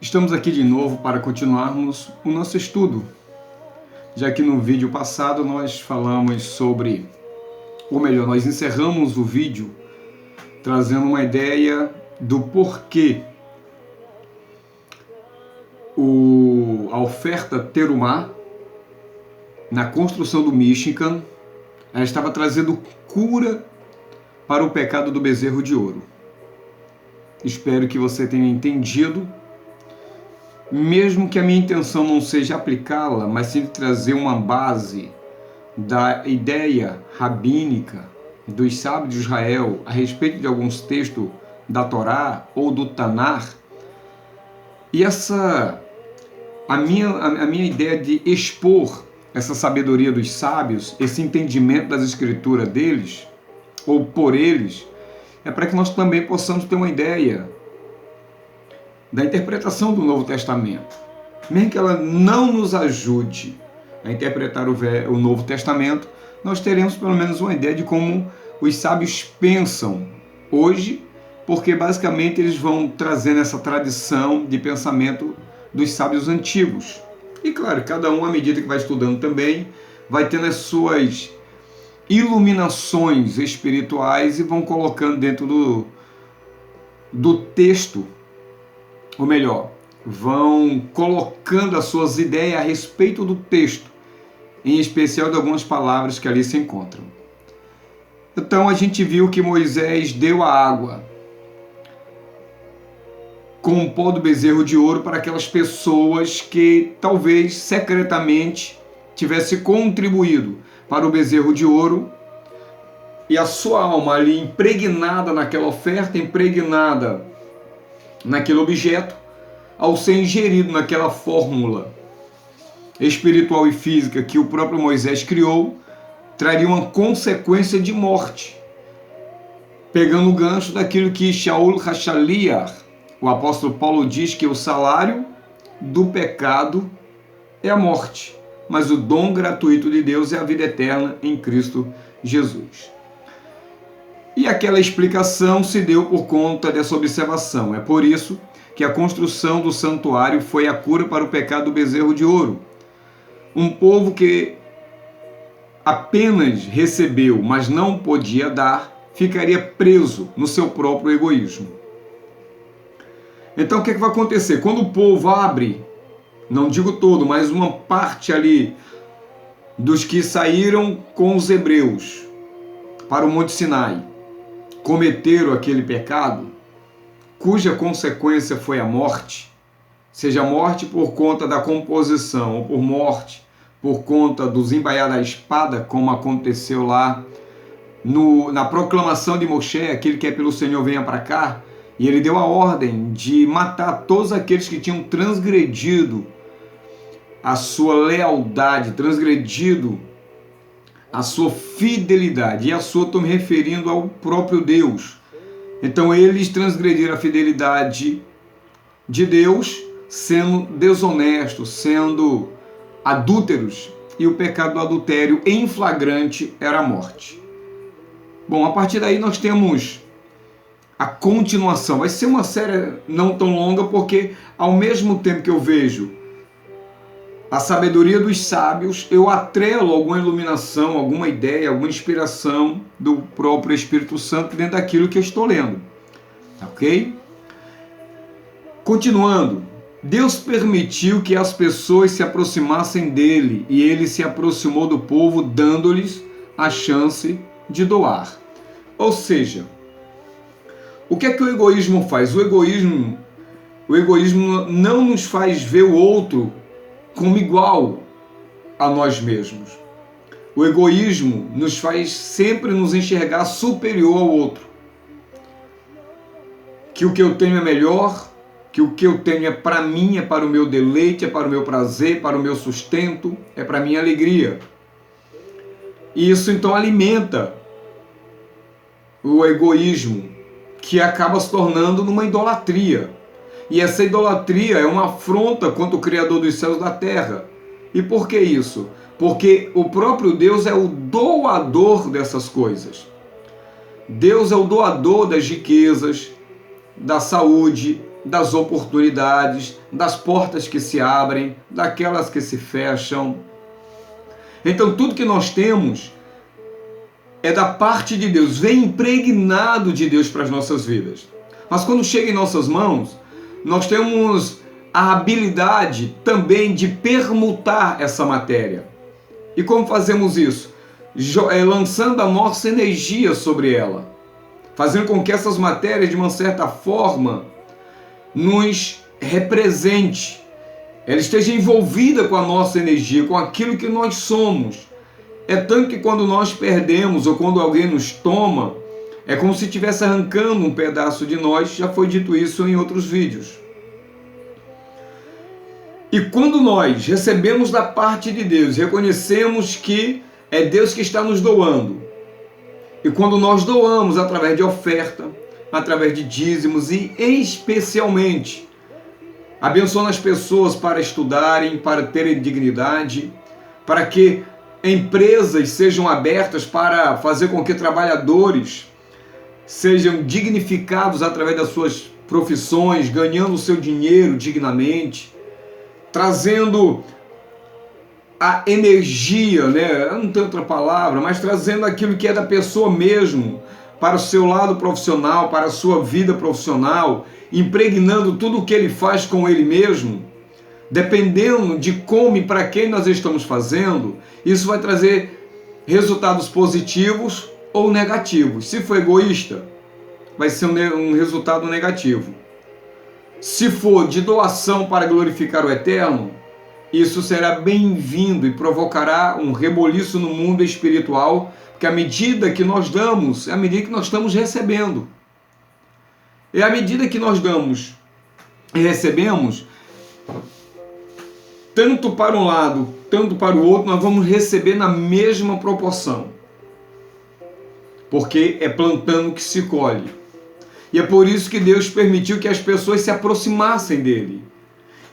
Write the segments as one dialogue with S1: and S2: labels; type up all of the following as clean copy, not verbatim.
S1: Estamos aqui de novo para continuarmos o nosso estudo, já que no vídeo passado nós falamos sobre, ou melhor, nós encerramos o vídeo trazendo uma ideia do porquê a oferta Terumá, na construção do Mishkan, ela estava trazendo cura para o pecado do bezerro de ouro. Espero que você tenha entendido. Mesmo que a minha intenção não seja aplicá-la, mas sim trazer uma base da ideia rabínica dos sábios de Israel a respeito de alguns textos da Torá ou do Tanar, e a minha ideia de expor essa sabedoria dos sábios, esse entendimento das escrituras deles, ou por eles, é para que nós também possamos ter uma ideia da interpretação do Novo Testamento. Mesmo que ela não nos ajude a interpretar o Novo Testamento, nós teremos pelo menos uma ideia de como os sábios pensam hoje, porque basicamente eles vão trazendo essa tradição de pensamento dos sábios antigos. E claro, cada um, à medida que vai estudando também, vai tendo as suas iluminações espirituais e vão colocando dentro do texto, ou melhor, vão colocando as suas ideias a respeito do texto, em especial de algumas palavras que ali se encontram. Então a gente viu que Moisés deu a água com o pó do bezerro de ouro para aquelas pessoas que talvez secretamente tivessem contribuído para o bezerro de ouro, e a sua alma ali impregnada naquela oferta, impregnada naquele objeto, ao ser ingerido naquela fórmula espiritual e física que o próprio Moisés criou, traria uma consequência de morte. Pegando o gancho daquilo que Shaul Hashaliah, o apóstolo Paulo, diz que o salário do pecado é a morte, mas o dom gratuito de Deus é a vida eterna em Cristo Jesus. E aquela explicação se deu por conta dessa observação. É por isso que a construção do santuário foi a cura para o pecado do bezerro de ouro. Um povo que apenas recebeu, mas não podia dar, ficaria preso no seu próprio egoísmo. Então o que vai acontecer? Quando o povo abre, não digo todo, mas uma parte ali dos que saíram com os hebreus para o Monte Sinai, cometeram aquele pecado, cuja consequência foi a morte, seja morte por conta da composição, ou por morte por conta dos embaiar da espada, como aconteceu lá na proclamação de Moshe, aquele que é pelo Senhor venha para cá, e ele deu a ordem de matar todos aqueles que tinham transgredido a sua lealdade, transgredido a sua fidelidade, e a sua estou me referindo ao próprio Deus. Então eles transgrediram a fidelidade de Deus, sendo desonestos, sendo adúlteros, e o pecado do adultério em flagrante era a morte. Bom, a partir daí nós temos a continuação. Vai ser uma série não tão longa, porque ao mesmo tempo que eu vejo a sabedoria dos sábios, eu atrelo alguma iluminação, alguma ideia, alguma inspiração do próprio Espírito Santo dentro daquilo que eu estou lendo. Ok? Continuando, Deus permitiu que as pessoas se aproximassem dele, e ele se aproximou do povo, dando-lhes a chance de doar. Ou seja, o que é que o egoísmo faz? O egoísmo não nos faz ver o outro como igual a nós mesmos. O egoísmo nos faz sempre nos enxergar superior ao outro. Que o que eu tenho é melhor, que o que eu tenho é para mim, é para o meu deleite, é para o meu prazer, para o meu sustento, é para a minha alegria. E isso então alimenta o egoísmo, que acaba se tornando numa idolatria. E essa idolatria é uma afronta contra o Criador dos céus e da terra. E por que isso? Porque o próprio Deus é o doador dessas coisas. Deus é o doador das riquezas, da saúde, das oportunidades, das portas que se abrem, daquelas que se fecham. Então tudo que nós temos é da parte de Deus, vem impregnado de Deus para as nossas vidas. Mas quando chega em nossas mãos, nós temos a habilidade também de permutar essa matéria. E como fazemos isso? Lançando a nossa energia sobre ela, fazendo com que essas matérias, de uma certa forma, nos represente, ela esteja envolvida com a nossa energia, com aquilo que nós somos. É tanto que quando nós perdemos ou quando alguém nos toma, é como se estivesse arrancando um pedaço de nós. Já foi dito isso em outros vídeos. E quando nós recebemos da parte de Deus, reconhecemos que é Deus que está nos doando. E quando nós doamos através de oferta, através de dízimos e especialmente abençoando as pessoas para estudarem, para terem dignidade, para que empresas sejam abertas para fazer com que trabalhadores sejam dignificados através das suas profissões, ganhando o seu dinheiro dignamente, trazendo a energia, né? Não tem outra palavra, mas trazendo aquilo que é da pessoa mesmo, para o seu lado profissional, para a sua vida profissional, impregnando tudo o que ele faz com ele mesmo, dependendo de como e para quem nós estamos fazendo, isso vai trazer resultados positivos ou negativos. Se for egoísta, vai ser um resultado negativo. Se for de doação para glorificar o Eterno, isso será bem-vindo e provocará um reboliço no mundo espiritual, porque à medida que nós damos, é à medida que nós estamos recebendo. E à medida que nós damos e recebemos, tanto para um lado, tanto para o outro, nós vamos receber na mesma proporção. Porque é plantando que se colhe. E é por isso que Deus permitiu que as pessoas se aproximassem dele.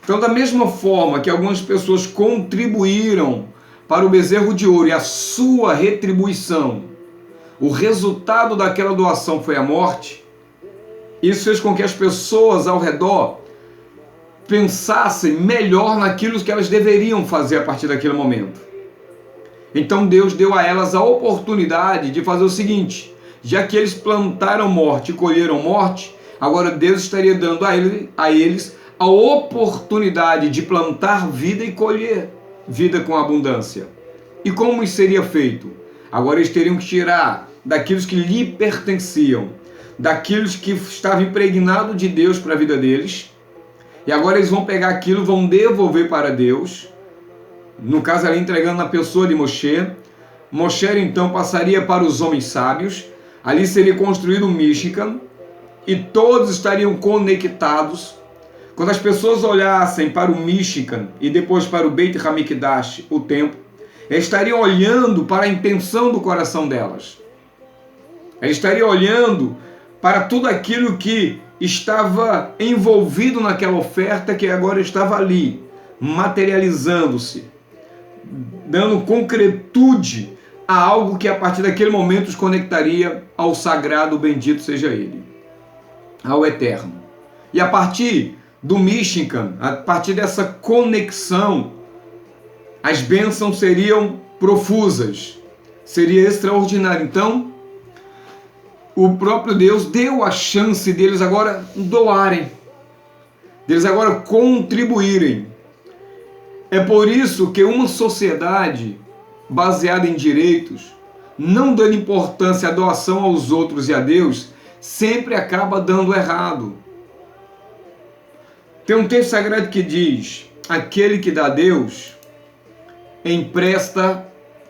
S1: Então, da mesma forma que algumas pessoas contribuíram para o bezerro de ouro e a sua retribuição, o resultado daquela doação foi a morte, isso fez com que as pessoas ao redor pensassem melhor naquilo que elas deveriam fazer a partir daquele momento. Então Deus deu a elas a oportunidade de fazer o seguinte: já que eles plantaram morte e colheram morte, agora Deus estaria dando a eles a oportunidade de plantar vida e colher vida com abundância. E como isso seria feito? Agora eles teriam que tirar daqueles que lhe pertenciam, daqueles que estavam impregnados de Deus para a vida deles, e agora eles vão pegar aquilo, vão devolver para Deus, no caso ali entregando na pessoa de Moshe. Moshe então passaria para os homens sábios, ali seria construído um Mishkan, e todos estariam conectados. Quando as pessoas olhassem para o Mishkan e depois para o Beit HaMikdash, o templo, eles estariam olhando para a intenção do coração delas. Eles estariam olhando para tudo aquilo que estava envolvido naquela oferta, que agora estava ali, materializando-se, dando concretude a algo que a partir daquele momento os conectaria ao sagrado, bendito seja ele, ao Eterno. E a partir do Mishkan, a partir dessa conexão, as bênçãos seriam profusas, seria extraordinário. Então, o próprio Deus deu a chance deles agora doarem, deles agora contribuírem. É por isso que uma sociedade baseada em direitos, não dando importância à doação aos outros e a Deus, sempre acaba dando errado. Tem um texto sagrado que diz: aquele que dá a Deus empresta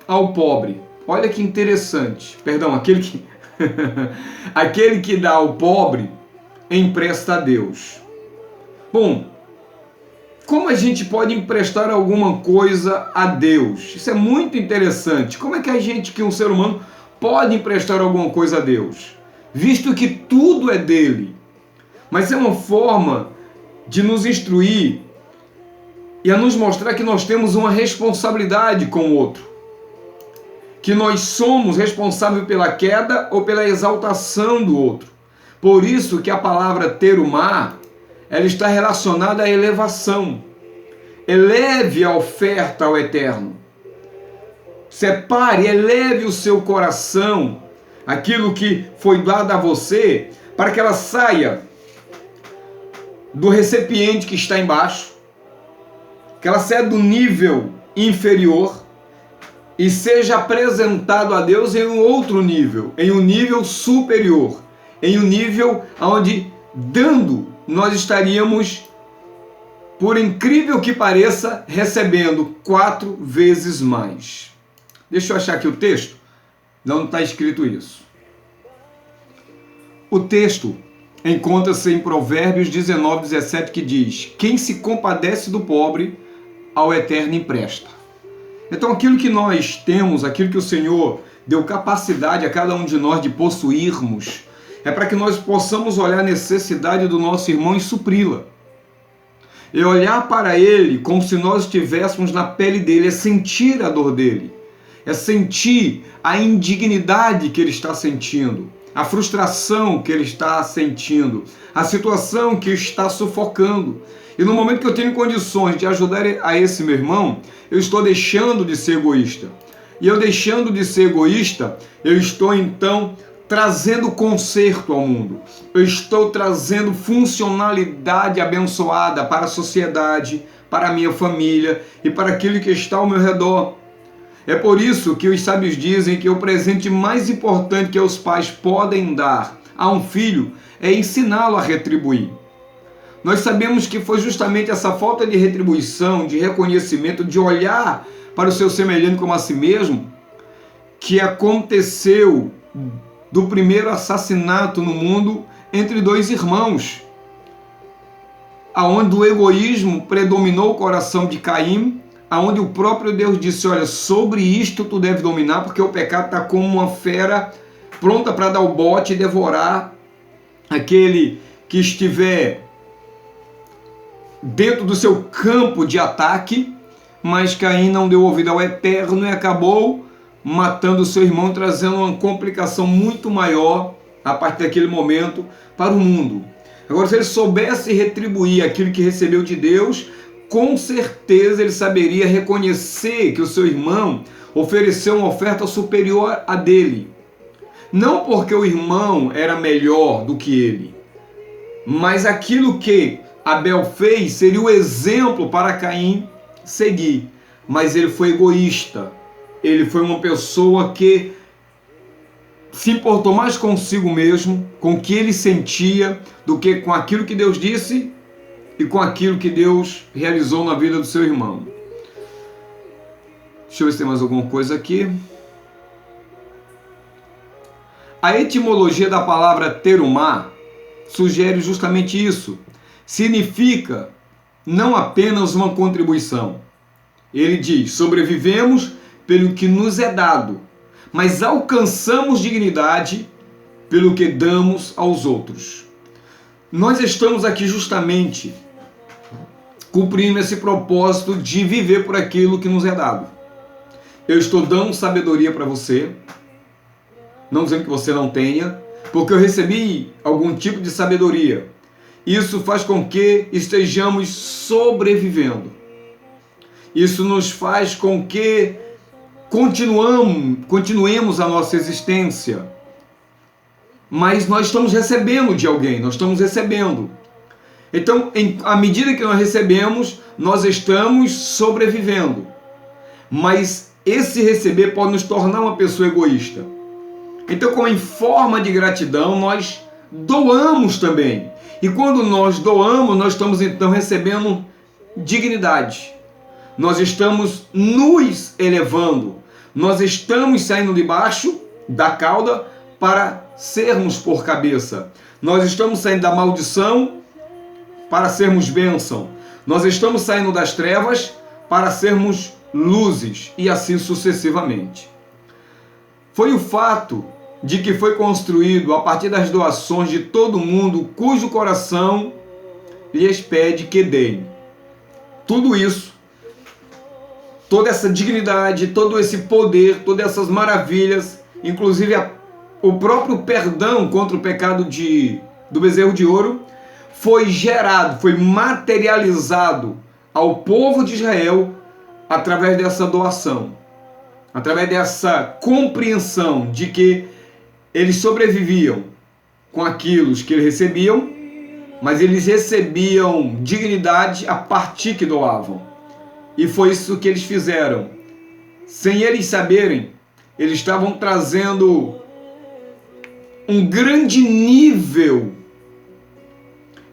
S1: ao pobre. Olha que interessante. Perdão, aquele que dá ao pobre empresta a Deus. Bom, como a gente pode emprestar alguma coisa a Deus? Isso é muito interessante. Como é que um ser humano pode emprestar alguma coisa a Deus? Visto que tudo é dele. Mas é uma forma de nos instruir e a nos mostrar que nós temos uma responsabilidade com o outro. Que nós somos responsáveis pela queda ou pela exaltação do outro. Por isso que a palavra terumá, ela está relacionada à elevação. Eleve a oferta ao Eterno. Separe, eleve o seu coração, aquilo que foi dado a você, para que ela saia do recipiente que está embaixo, que ela saia do nível inferior e seja apresentado a Deus em um outro nível, em um nível superior, em um nível onde, dando, nós estaríamos, por incrível que pareça, recebendo 4 vezes mais. Deixa eu achar aqui o texto. Não está escrito isso. O texto encontra-se em Provérbios 19:17, que diz: quem se compadece do pobre, ao Eterno empresta. Então aquilo que nós temos, aquilo que o Senhor deu capacidade a cada um de nós de possuirmos, é para que nós possamos olhar a necessidade do nosso irmão e supri-la. E olhar para ele como se nós estivéssemos na pele dele, é sentir a dor dele, é sentir a indignidade que ele está sentindo, a frustração que ele está sentindo, a situação que está sufocando. E no momento que eu tenho condições de ajudar a esse meu irmão, eu estou deixando de ser egoísta. E eu deixando de ser egoísta, eu estou então trazendo conserto ao mundo. Eu estou trazendo funcionalidade abençoada para a sociedade, para a minha família e para aquilo que está ao meu redor. É por isso que os sábios dizem que o presente mais importante que os pais podem dar a um filho é ensiná-lo a retribuir. Nós sabemos que foi justamente essa falta de retribuição, de reconhecimento, de olhar para o seu semelhante como a si mesmo, que aconteceu do primeiro assassinato no mundo entre 2 irmãos, aonde o egoísmo predominou o coração de Caim, aonde o próprio Deus disse: olha, sobre isto tu deve dominar, porque o pecado está como uma fera pronta para dar o bote e devorar aquele que estiver dentro do seu campo de ataque. Mas Caim não deu ouvido ao Eterno e acabou matando o seu irmão, trazendo uma complicação muito maior a partir daquele momento para o mundo. Agora, se ele soubesse retribuir aquilo que recebeu de Deus, com certeza ele saberia reconhecer que o seu irmão ofereceu uma oferta superior à dele. Não porque o irmão era melhor do que ele, mas aquilo que Abel fez seria o exemplo para Caim seguir. Mas ele foi egoísta. Ele foi uma pessoa que se importou mais consigo mesmo, com o que ele sentia, do que com aquilo que Deus disse e com aquilo que Deus realizou na vida do seu irmão. Deixa eu ver se tem mais alguma coisa aqui. A etimologia da palavra terumá sugere justamente isso. Significa não apenas uma contribuição. Ele diz: sobrevivemos pelo que nos é dado, mas alcançamos dignidade pelo que damos aos outros. Nós estamos aqui justamente cumprindo esse propósito de viver por aquilo que nos é dado. Eu estou dando sabedoria para você, não dizendo que você não tenha, porque eu recebi algum tipo de sabedoria. Isso faz com que estejamos sobrevivendo. Isso nos faz com que continuemos a nossa existência. Mas nós estamos recebendo de alguém, nós estamos recebendo. Então, à medida que nós recebemos, nós estamos sobrevivendo. Mas esse receber pode nos tornar uma pessoa egoísta. Então, como em forma de gratidão, nós doamos também. E quando nós doamos, nós estamos então recebendo dignidade. Nós estamos nos elevando. Nós estamos saindo de baixo da cauda para sermos por cabeça. Nós estamos saindo da maldição para sermos bênção. Nós estamos saindo das trevas para sermos luzes e assim sucessivamente. Foi o fato de que foi construído a partir das doações de todo mundo cujo coração lhes pede que deem. Tudo isso, toda essa dignidade, todo esse poder, todas essas maravilhas, inclusive o próprio perdão contra o pecado do bezerro de ouro, foi gerado, foi materializado ao povo de Israel através dessa doação, através dessa compreensão de que eles sobreviviam com aquilo que eles recebiam, mas eles recebiam dignidade a partir que doavam. E foi isso que eles fizeram. Sem eles saberem, eles estavam trazendo um grande nível.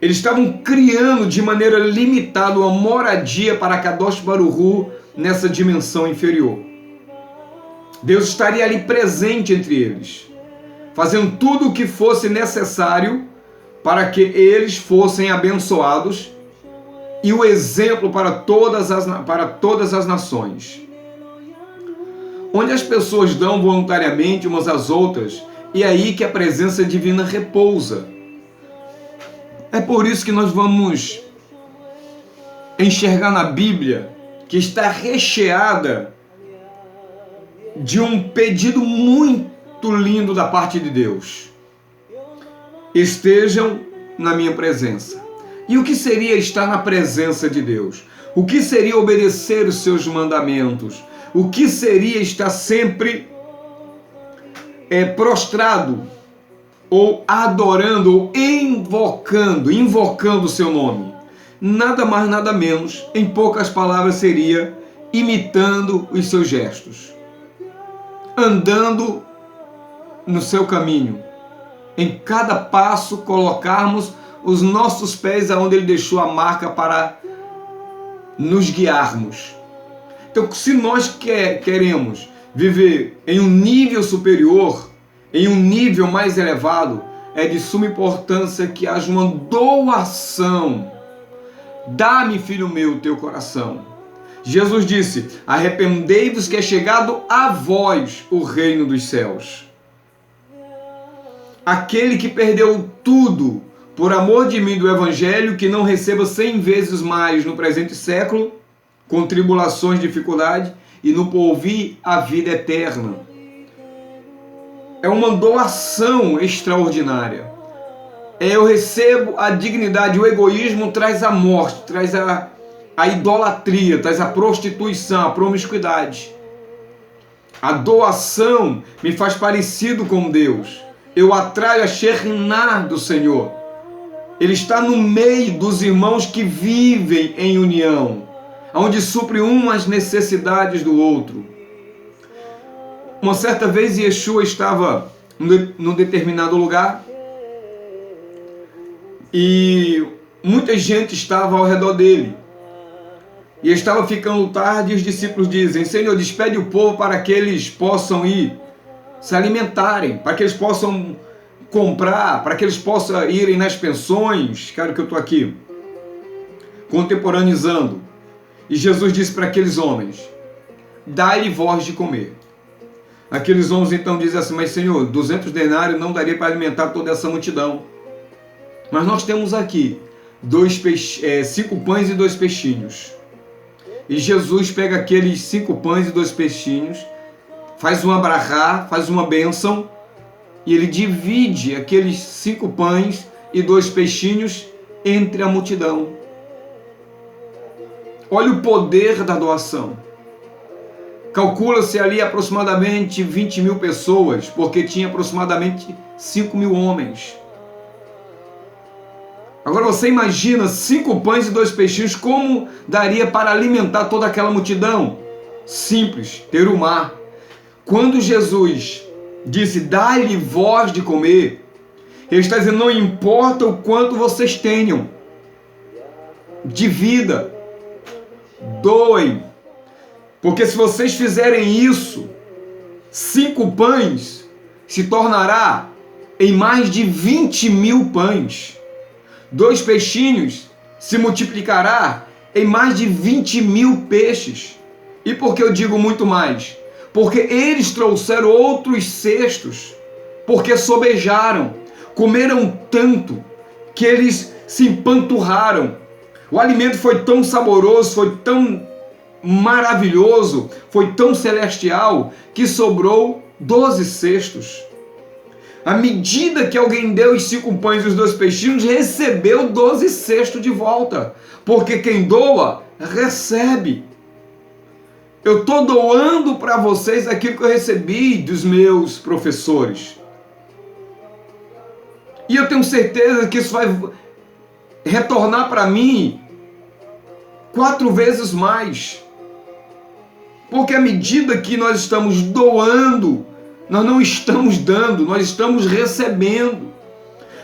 S1: Eles estavam criando de maneira limitada uma moradia para Kadosh Baruch Hu nessa dimensão inferior. Deus estaria ali presente entre eles, fazendo tudo o que fosse necessário para que eles fossem abençoados e o exemplo para todas as nações. Onde as pessoas dão voluntariamente umas às outras, e é aí que a presença divina repousa. É por isso que nós vamos enxergar na Bíblia que está recheada de um pedido muito lindo da parte de Deus. Estejam na minha presença. E o que seria estar na presença de Deus? O que seria obedecer os seus mandamentos? O que seria estar sempre prostrado, ou adorando, ou invocando o seu nome? Nada mais, nada menos, em poucas palavras, seria imitando os seus gestos, andando no seu caminho, em cada passo colocarmos os nossos pés aonde Ele deixou a marca para nos guiarmos. Então, se nós queremos viver em um nível superior, em um nível mais elevado, é de suma importância que haja uma doação. Dá-me, filho meu, teu coração. Jesus disse: arrependei-vos que é chegado a vós o reino dos céus. Aquele que perdeu tudo por amor de mim do Evangelho, que não receba 100 vezes mais no presente século, com tribulações, dificuldade, e no porvir a vida eterna. É uma doação extraordinária. Eu recebo a dignidade. O egoísmo traz a morte, traz a idolatria, traz a prostituição, a promiscuidade. A doação me faz parecido com Deus. Eu atraio a Shekhinah do Senhor. Ele está no meio dos irmãos que vivem em união, onde supre um as necessidades do outro. Uma certa vez Yeshua estava num determinado lugar e muita gente estava ao redor dele. E estava ficando tarde e os discípulos dizem: Senhor, despede o povo para que eles possam ir se alimentarem, para que eles possam comprar, para que eles possam irem nas pensões. Cara, que eu estou aqui contemporaneizando. E Jesus disse para aqueles homens: dai-lhe vós de comer. Aqueles homens então dizem assim: mas Senhor, 200 denários não daria para alimentar toda essa multidão. Mas nós temos aqui 5 pães e 2 peixinhos. E Jesus pega aqueles 5 pães e 2 peixinhos, faz uma brachá, faz uma bênção, e ele divide aqueles 5 pães e 2 peixinhos entre a multidão. Olha o poder da doação. Calcula-se ali aproximadamente 20 mil pessoas, porque tinha aproximadamente 5 mil homens. Agora você imagina 5 pães e 2 peixinhos, como daria para alimentar toda aquela multidão? Simples, terumá. Quando Jesus disse: dai-lhe vós de comer, ele está dizendo: não importa o quanto vocês tenham de vida, doem. Porque se vocês fizerem isso, 5 pães se tornará em mais de 20 mil pães. 2 peixinhos se multiplicará em mais de 20 mil peixes. E por que eu digo muito mais? Porque eles trouxeram outros cestos, porque sobejaram, comeram tanto, que eles se empanturraram. O alimento foi tão saboroso, foi tão maravilhoso, foi tão celestial, que sobrou 12 cestos. À medida que alguém deu os 5 pães e os 2 peixinhos, recebeu 12 cestos de volta. Porque quem doa, recebe. Eu estou doando para vocês aquilo que eu recebi dos meus professores. E eu tenho certeza que isso vai retornar para mim 4 vezes mais. Porque à medida que nós estamos doando, nós não estamos dando, nós estamos recebendo.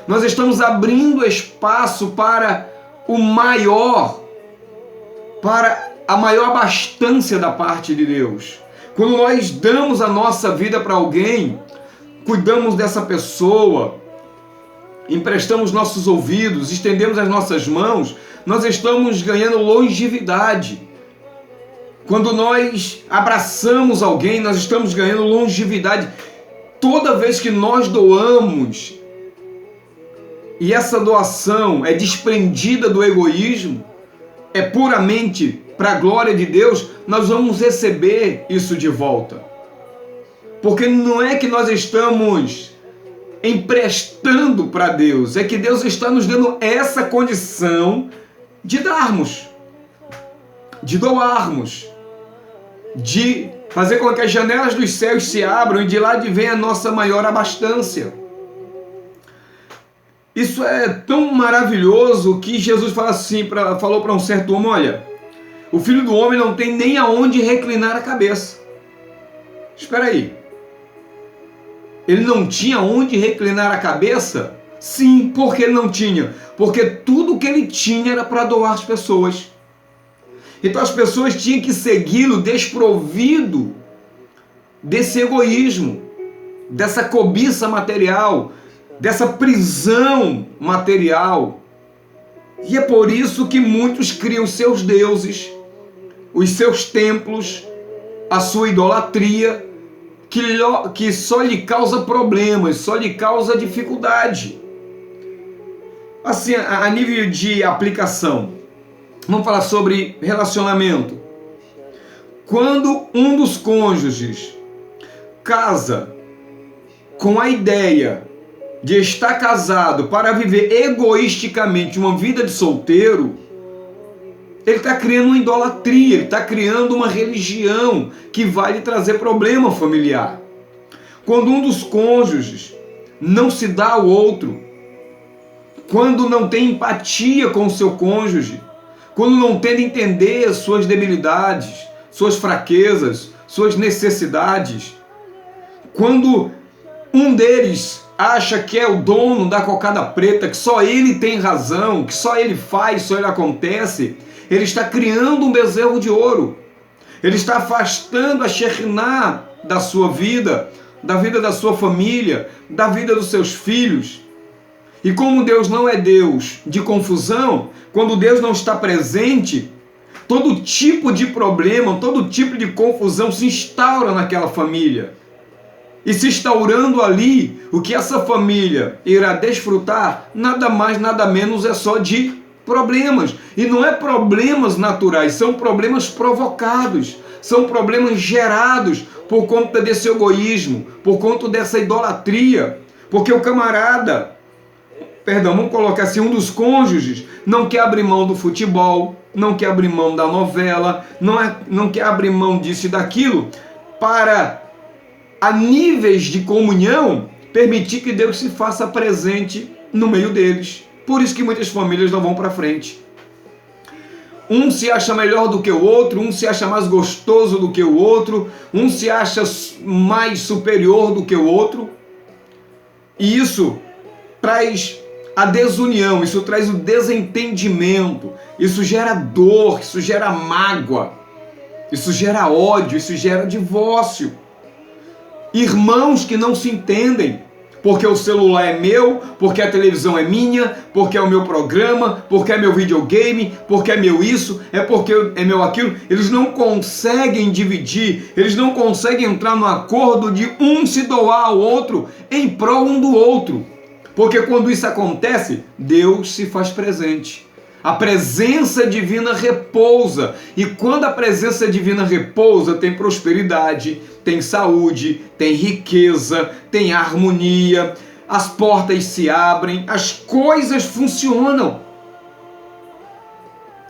S1: Nós estamos abrindo espaço para o maior, para a maior abastança da parte de Deus. Quando nós damos a nossa vida para alguém, cuidamos dessa pessoa, emprestamos nossos ouvidos, estendemos as nossas mãos, nós estamos ganhando longevidade. Quando nós abraçamos alguém, nós estamos ganhando longevidade. Toda vez que nós doamos, e essa doação é desprendida do egoísmo, é puramente para a glória de Deus, nós vamos receber isso de volta. Porque não é que nós estamos emprestando para Deus, é que Deus está nos dando essa condição de darmos, de doarmos, de fazer com que as janelas dos céus se abram e de lá vem a nossa maior abastança. Isso é tão maravilhoso que Jesus falou para um certo homem: olha, o Filho do Homem não tem nem aonde reclinar a cabeça. Espera aí. Ele não tinha onde reclinar a cabeça? Sim, porque ele não tinha. Porque tudo que ele tinha era para doar às pessoas. Então as pessoas tinham que segui-lo desprovido desse egoísmo, dessa cobiça material, dessa prisão material. E é por isso que muitos criam seus deuses, os seus templos, a sua idolatria, que só lhe causa problemas, só lhe causa dificuldade. Assim, a nível de aplicação, vamos falar sobre relacionamento. Quando um dos cônjuges casa com a ideia de estar casado para viver egoisticamente uma vida de solteiro, ele está criando uma idolatria, ele está criando uma religião que vai lhe trazer problema familiar. Quando um dos cônjuges não se dá ao outro, quando não tem empatia com o seu cônjuge, quando não tenta entender suas debilidades, suas fraquezas, suas necessidades, quando um deles acha que é o dono da cocada preta, que só ele tem razão, que só ele faz, só ele acontece, ele está criando um bezerro de ouro. Ele está afastando a Shekinah da sua vida, da vida da sua família, da vida dos seus filhos. E como Deus não é Deus de confusão, quando Deus não está presente, todo tipo de problema, todo tipo de confusão se instaura naquela família. E se instaurando ali, o que essa família irá desfrutar, nada mais, nada menos é só de problemas. E não é problemas naturais, são problemas provocados, são problemas gerados por conta desse egoísmo, por conta dessa idolatria. Porque o camarada, vamos colocar assim, um dos cônjuges não quer abrir mão do futebol, não quer abrir mão da novela, não quer abrir mão disso e daquilo, para, a níveis de comunhão, permitir que Deus se faça presente no meio deles. Por isso que muitas famílias não vão para frente. Um se acha melhor do que o outro, um se acha mais gostoso do que o outro, um se acha mais superior do que o outro. E isso traz a desunião, isso traz o desentendimento, isso gera dor, isso gera mágoa, isso gera ódio, isso gera divórcio. Irmãos que não se entendem, porque o celular é meu, porque a televisão é minha, porque é o meu programa, porque é meu videogame, porque é meu isso, é porque é meu aquilo. Eles não conseguem dividir, eles não conseguem entrar no acordo de um se doar ao outro em prol um do outro. Porque quando isso acontece, Deus se faz presente. A presença divina repousa. E quando a presença divina repousa, tem prosperidade, tem saúde, tem riqueza, tem harmonia. as portas se abrem, as coisas funcionam.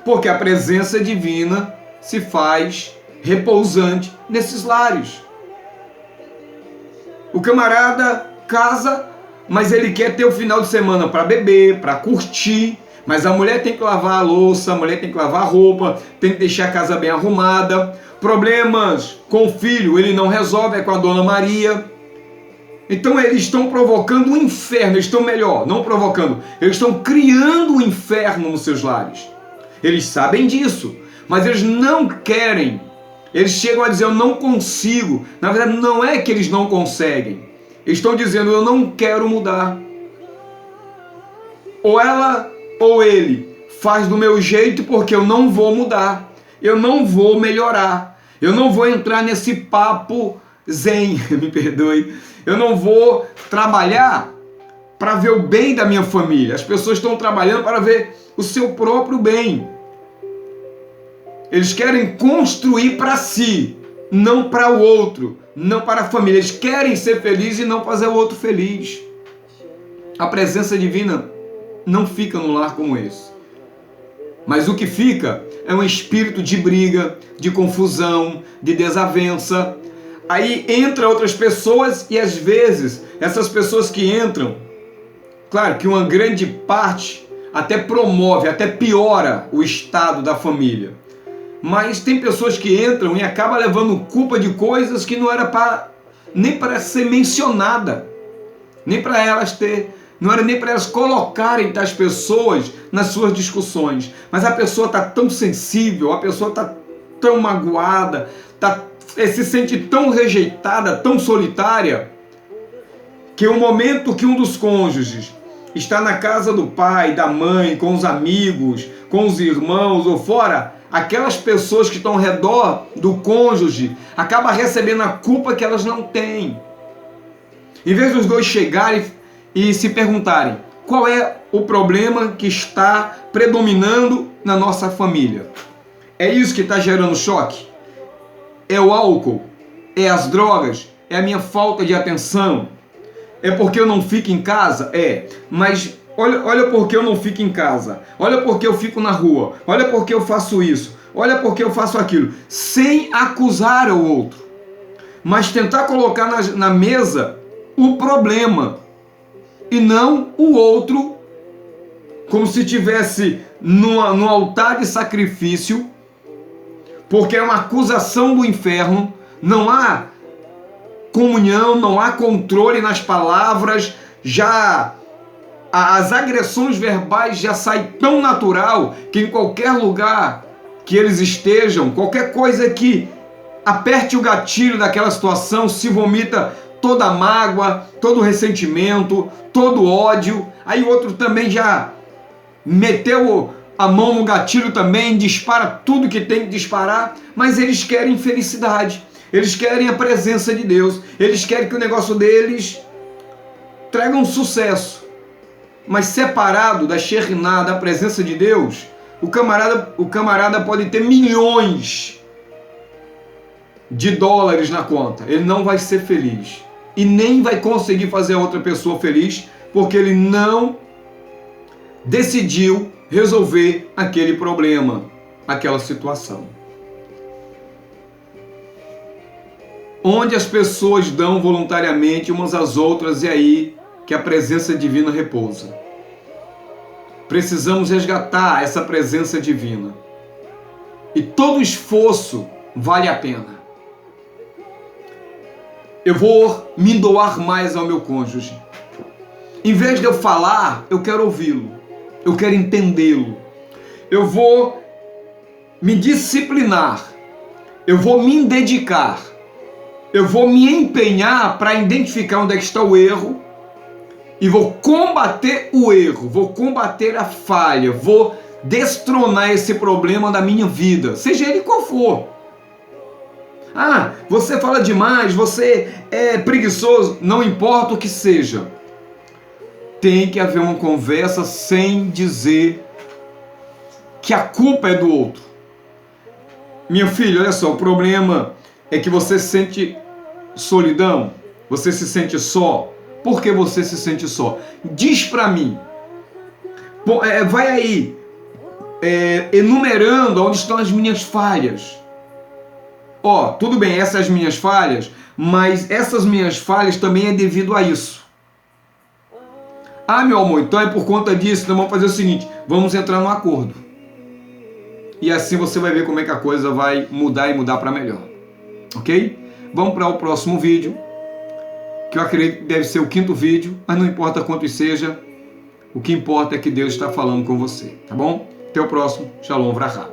S1: Porque a presença divina se faz repousante nesses lares. O camarada casa, mas ele quer ter o final de semana para beber, para curtir, mas a mulher tem que lavar a louça, a mulher tem que lavar a roupa, tem que deixar a casa bem arrumada. Problemas com o filho ele não resolve, é com a Dona Maria. Então eles estão provocando um inferno, eles estão melhor, não provocando, eles estão criando um inferno nos seus lares. Eles sabem disso, mas eles não querem. Eles chegam a dizer, eu não consigo. Na verdade, não é que eles não conseguem. Eles estão dizendo, eu não quero mudar. Ou ela ou ele faz do meu jeito porque eu não vou mudar. Eu não vou melhorar. Eu não vou entrar nesse papo zen, me perdoe. Eu não vou trabalhar para ver o bem da minha família. As pessoas estão trabalhando para ver o seu próprio bem. Eles querem construir para si, não para o outro, não para a família. Eles querem ser felizes e não fazer o outro feliz. A presença divina não fica num lar como esse. Mas o que fica é um espírito de briga, de confusão, de desavença. Aí entra outras pessoas e às vezes essas pessoas que entram, claro que uma grande parte até promove, até piora o estado da família. Mas tem pessoas que entram e acabam levando culpa de coisas que não era nem para ser mencionada, nem para elas não era nem para elas colocarem as pessoas nas suas discussões. Mas a pessoa está tão sensível, a pessoa está tão magoada, se sente tão rejeitada, tão solitária, que o momento que um dos cônjuges está na casa do pai, da mãe, com os amigos, com os irmãos ou fora, aquelas pessoas que estão ao redor do cônjuge acabam recebendo a culpa que elas não têm. Em vez dos dois chegarem e se perguntarem qual é o problema que está predominando na nossa família. É isso que está gerando choque? É o álcool? É as drogas? É a minha falta de atenção? É porque eu não fico em casa? É, mas olha porque eu não fico em casa. Olha porque eu fico na rua. Olha porque eu faço isso. Olha porque eu faço aquilo. Sem acusar o outro. Mas tentar colocar na mesa o problema. E não o outro, como se tivesse no altar de sacrifício, porque é uma acusação do inferno. Não há comunhão, não há controle nas palavras, já as agressões verbais já saem tão natural que em qualquer lugar que eles estejam, qualquer coisa que aperte o gatilho daquela situação, se vomita toda a mágoa, todo o ressentimento, todo o ódio. Aí o outro também já meteu a mão no gatilho também, dispara tudo que tem que disparar, mas eles querem felicidade, eles querem a presença de Deus, eles querem que o negócio deles traga um sucesso. Mas separado da Shekhinah, da presença de Deus, o camarada pode ter milhões de dólares na conta, ele não vai ser feliz e nem vai conseguir fazer a outra pessoa feliz, porque ele não decidiu resolver aquele problema, aquela situação. Onde as pessoas dão voluntariamente umas às outras, e aí que a presença divina repousa. Precisamos resgatar essa presença divina. E todo esforço vale a pena. Eu vou me doar mais ao meu cônjuge. Em vez de eu falar, eu quero ouvi-lo. Eu quero entendê-lo. Eu vou me disciplinar. Eu vou me dedicar. Eu vou me empenhar para identificar onde é que está o erro e vou combater o erro, vou combater a falha, vou destronar esse problema da minha vida, seja ele qual for. Ah, você fala demais, você é preguiçoso, não importa o que seja. Tem que haver uma conversa sem dizer que a culpa é do outro. Minha filha, olha só, o problema é que você sente solidão, você se sente só, Por que você se sente só? Diz para mim. Vai aí, enumerando onde estão as minhas falhas. Tudo bem, essas minhas falhas, mas essas minhas falhas também é devido a isso. Meu amor, então é por conta disso, então vamos fazer o seguinte, vamos entrar num acordo. E assim você vai ver como é que a coisa vai mudar e mudar para melhor. Ok? Vamos para o próximo vídeo, que eu acredito que deve ser o 5º vídeo, mas não importa quantos seja, o que importa é que Deus está falando com você, tá bom? Até o próximo. Shalom Vrachá.